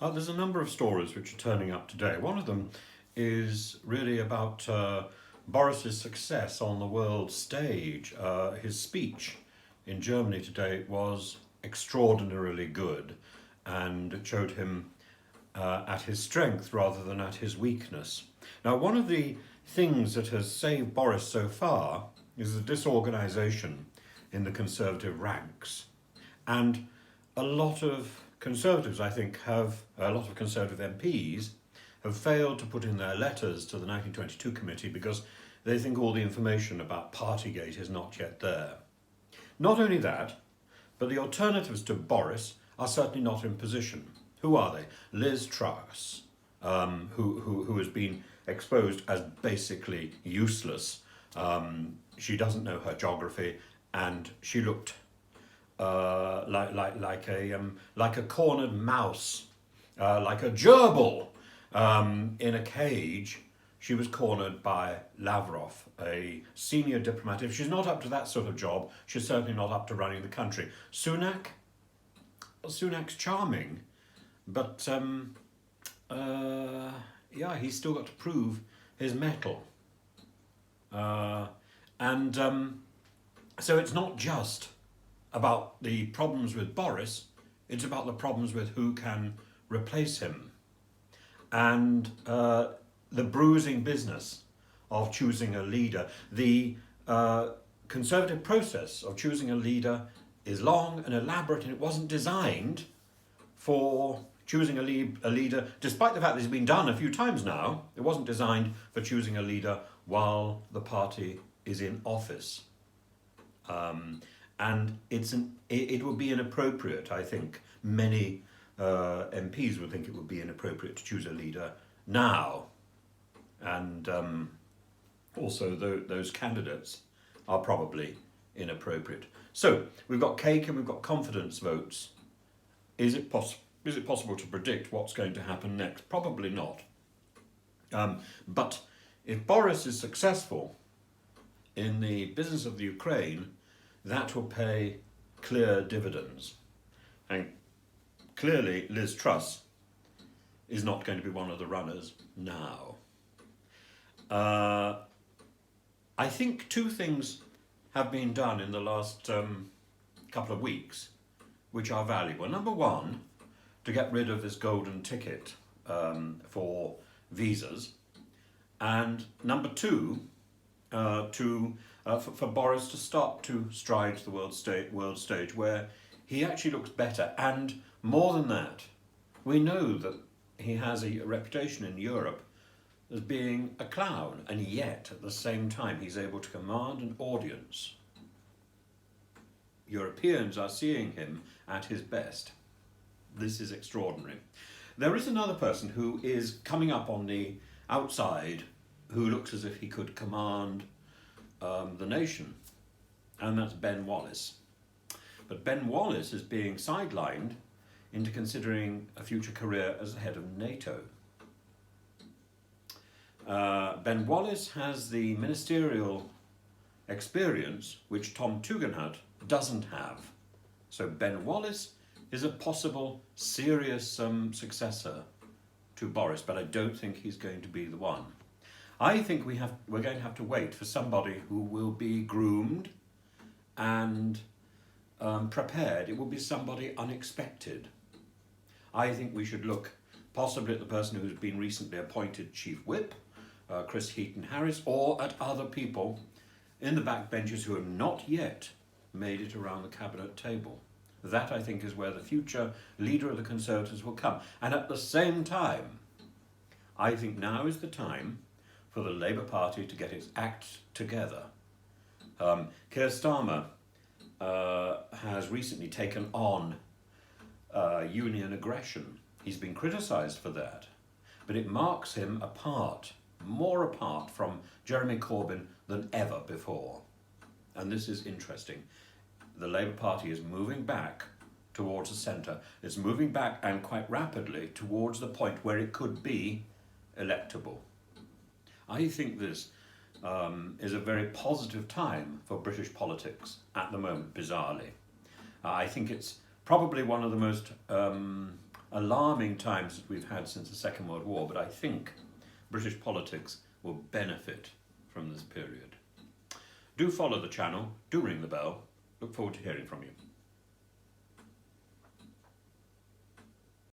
There's a number of stories which are turning up today. One of them is really about Boris's success on the world stage. His speech in Germany today was extraordinarily good, and it showed him at his strength rather than at his weakness. Now, one of the things that has saved Boris so far is the disorganisation in the Conservative ranks. And a lot of Conservatives, I think, a lot of Conservative MPs have failed to put in their letters to the 1922 committee because they think all the information about Partygate is not yet there. Not only that, but the alternatives to Boris are certainly not in position. Who are they? Liz Truss, who has been exposed as basically useless. She doesn't know her geography, and she looked like a cornered mouse, like a gerbil in a cage. She was cornered by Lavrov, a senior diplomat. If she's not up to that sort of job, she's certainly not up to running the country. Sunak's charming, but he's still got to prove his mettle. So it's not just about the problems with Boris, it's about the problems with who can replace him. And the bruising business of choosing a leader. The Conservative process of choosing a leader is long and elaborate, and it wasn't designed for choosing a leader, despite the fact that it's been done a few times now. It wasn't designed for choosing a leader while the party is in office. And it would be inappropriate, I think. Many MPs would think it would be inappropriate to choose a leader now. And also those candidates are probably inappropriate. So we've got cake and we've got confidence votes. Is it possible to predict what's going to happen next? Probably not. But if Boris is successful in the business of the Ukraine, that will pay clear dividends. And clearly Liz Truss is not going to be one of the runners now. I think two things have been done in the last couple of weeks which are valuable. Number one, to get rid of this golden ticket for visas. And number two, for Boris to start to stride to the world stage where he actually looks better. And more than that, we know that he has a reputation in Europe as being a clown, and yet at the same time he's able to command an audience. Europeans are seeing him at his best. This is extraordinary. There is another person who is coming up on the outside who looks as if he could command the nation, and that's Ben Wallace. But Ben Wallace is being sidelined into considering a future career as the head of NATO. Ben Wallace has the ministerial experience which Tom Tugendhat doesn't have. So Ben Wallace is a possible serious successor to Boris, but I don't think he's going to be the one. I think we're going to have to wait for somebody who will be groomed and prepared. It will be somebody unexpected. I think we should look possibly at the person who's been recently appointed Chief Whip, Chris Heaton-Harris, or at other people in the backbenches who have not yet made it around the cabinet table. That, I think, is where the future leader of the Conservatives will come. And at the same time, I think now is the time for the Labour Party to get its act together. Keir Starmer has recently taken on union aggression. He's been criticised for that, but it marks him more apart from Jeremy Corbyn than ever before. And this is interesting. The Labour Party is moving back towards the centre. It's moving back, and quite rapidly, towards the point where it could be electable. I think this is a very positive time for British politics at the moment, bizarrely. I think it's probably one of the most alarming times that we've had since the Second World War, but I think British politics will benefit from this period. Do follow the channel, do ring the bell. Look forward to hearing from you.